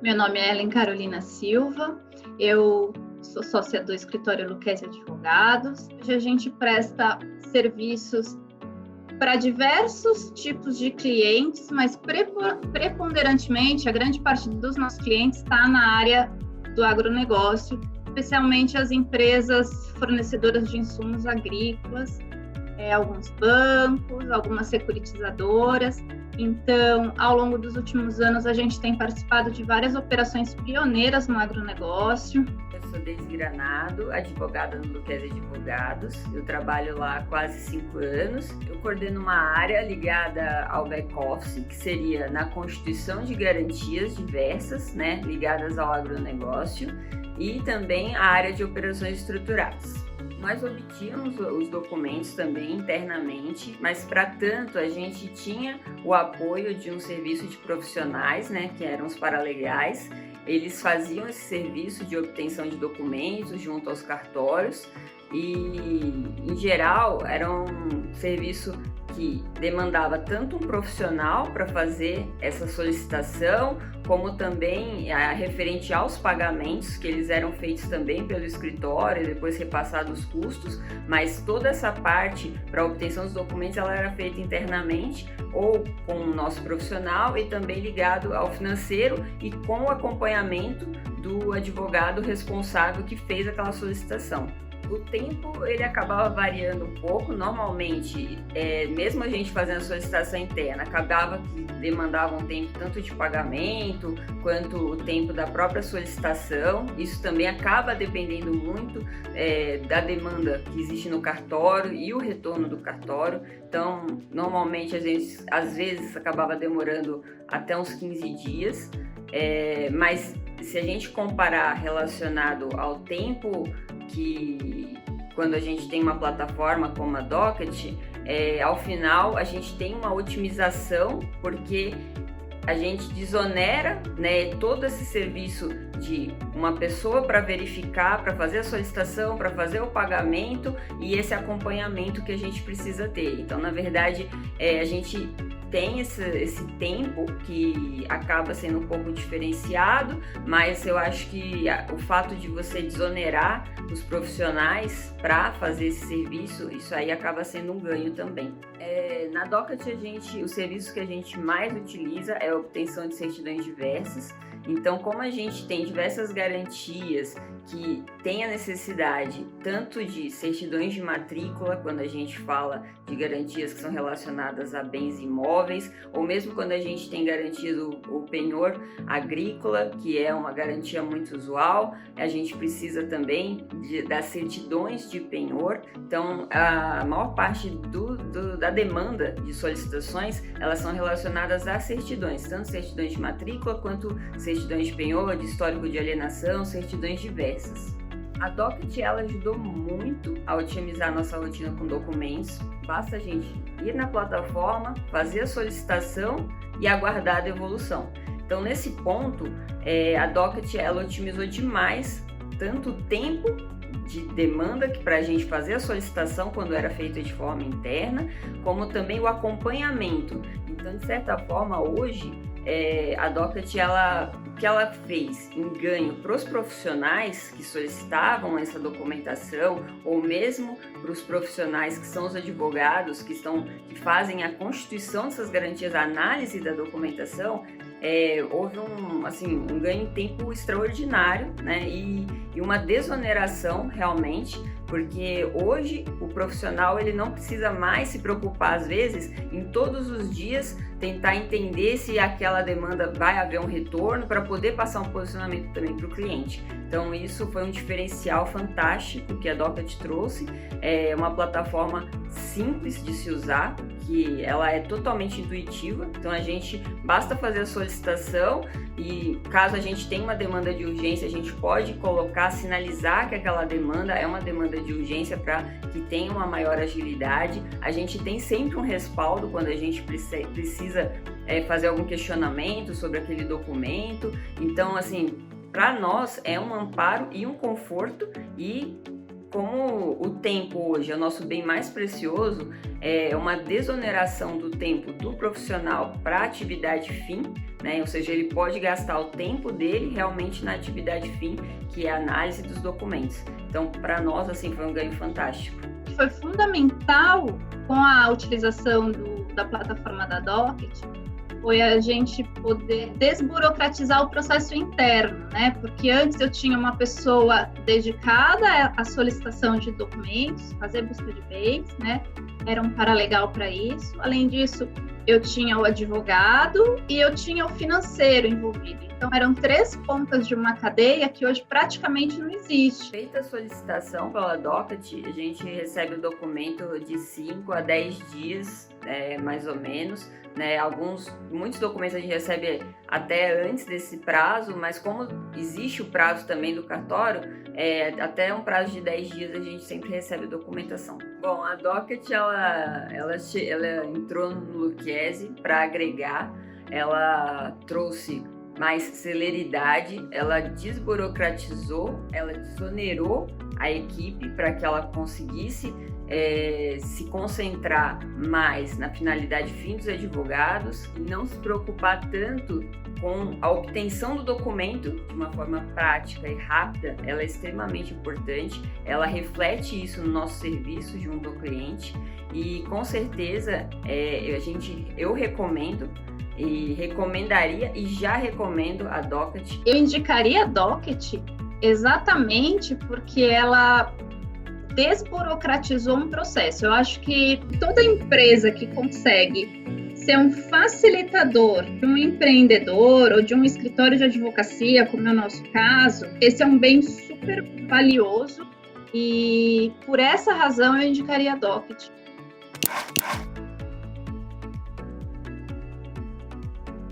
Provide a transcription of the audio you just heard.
Meu nome é Ellen Carolina Silva, eu sou sócia do escritório Lucchesi Advogados. Hoje a gente presta serviços para diversos tipos de clientes, mas preponderantemente a grande parte dos nossos clientes está na área do agronegócio, especialmente as empresas fornecedoras de insumos agrícolas, alguns bancos, algumas securitizadoras. Então, ao longo dos últimos anos, a gente tem participado de várias operações pioneiras no agronegócio. Eu sou Deise Granado, advogada no Lucchesi Advogados. Eu trabalho lá há quase 5 anos. Eu coordeno uma área ligada ao back-office, que seria na constituição de garantias diversas, ligadas ao agronegócio, e também a área de operações estruturadas. Nós obtínhamos os documentos também internamente, mas para tanto a gente tinha o apoio de um serviço de profissionais, que eram os paralegais. Eles faziam esse serviço de obtenção de documentos junto aos cartórios e, em geral, era um serviço que demandava tanto um profissional para fazer essa solicitação, como também referente aos pagamentos, que eles eram feitos também pelo escritório, depois repassados os custos, mas toda essa parte para a obtenção dos documentos ela era feita internamente ou com o nosso profissional e também ligado ao financeiro e com o acompanhamento do advogado responsável que fez aquela solicitação. O tempo ele acabava variando um pouco, normalmente, mesmo a gente fazendo a solicitação interna, acabava que demandava um tempo tanto de pagamento quanto o tempo da própria solicitação. Isso também acaba dependendo muito da demanda que existe no cartório e o retorno do cartório. Então, normalmente, às vezes acabava demorando até uns 15 dias, mas se a gente comparar relacionado ao tempo que quando a gente tem uma plataforma como a Docket, ao final a gente tem uma otimização, porque a gente desonera todo esse serviço de uma pessoa para verificar, para fazer a solicitação, para fazer o pagamento e esse acompanhamento que a gente precisa ter. Então, na verdade, a gente tem esse tempo que acaba sendo um pouco diferenciado, mas eu acho que o fato de você desonerar os profissionais para fazer esse serviço, isso aí acaba sendo um ganho também. Na Docket, o serviço que a gente mais utiliza é a obtenção de certidões diversas. Então, como a gente tem diversas garantias que tem a necessidade tanto de certidões de matrícula, quando a gente fala de garantias que são relacionadas a bens imóveis, ou mesmo quando a gente tem garantia do penhor agrícola, que é uma garantia muito usual, a gente precisa também das certidões de penhor. Então, a maior parte da demanda de solicitações, elas são relacionadas a certidões, tanto certidões de matrícula quanto certidões de penhor, de histórico de alienação, certidões diversas. A Docket ela ajudou muito a otimizar a nossa rotina com documentos. Basta a gente ir na plataforma, fazer a solicitação e aguardar a devolução. Então, nesse ponto, a Docket ela otimizou demais tanto o tempo de demanda que para a gente fazer a solicitação quando era feita de forma interna, como também o acompanhamento. Então, de certa forma, hoje a Docket o que ela fez em ganho para os profissionais que solicitavam essa documentação, ou mesmo para os profissionais que são os advogados que fazem a constituição dessas garantias, a análise da documentação, houve um ganho em tempo extraordinário, e uma desoneração realmente, porque hoje o profissional ele não precisa mais se preocupar, às vezes, em todos os dias tentar entender se aquela demanda vai haver um retorno para poder passar um posicionamento também para o cliente. Então isso foi um diferencial fantástico que a Docket trouxe, uma plataforma simples de se usar, que ela é totalmente intuitiva. Então a gente basta fazer a solicitação e caso a gente tenha uma demanda de urgência, a gente pode sinalizar que aquela demanda é uma demanda de urgência para que tenha uma maior agilidade. A gente tem sempre um respaldo quando a gente precisa fazer algum questionamento sobre aquele documento. Então, para nós é um amparo e um conforto, e como o tempo hoje é o nosso bem mais precioso, é uma desoneração do tempo do profissional para a atividade fim, né? Ou seja, ele pode gastar o tempo dele realmente na atividade fim, que é a análise dos documentos. Então, para nós, assim, foi um ganho fantástico. Foi fundamental com a utilização da plataforma da Docket, foi a gente poder desburocratizar o processo interno, né? Porque antes eu tinha uma pessoa dedicada à solicitação de documentos, fazer busca de bens, né? Era um paralegal para isso. Além disso, eu tinha o advogado e eu tinha o financeiro envolvido. Então, eram 3 pontas de uma cadeia que hoje praticamente não existe. Feita a solicitação pela Docket, a gente recebe o documento de 5 a 10 dias, mais ou menos. Né? Muitos documentos a gente recebe até antes desse prazo, mas como existe o prazo também do cartório, até um prazo de 10 dias a gente sempre recebe documentação. Bom, a Docket ela entrou no Lucchese para agregar, ela trouxe mais celeridade, ela desburocratizou, ela desonerou a equipe para que ela conseguisse se concentrar mais na finalidade fim dos advogados e não se preocupar tanto com a obtenção do documento de uma forma prática e rápida. Ela é extremamente importante, ela reflete isso no nosso serviço junto ao cliente e com certeza eu recomendo e recomendaria e já recomendo a Docket. Eu indicaria a Docket exatamente porque ela desburocratizou um processo. Eu acho que toda empresa que consegue ser um facilitador de um empreendedor ou de um escritório de advocacia, como é o nosso caso, esse é um bem super valioso e por essa razão eu indicaria a Docket.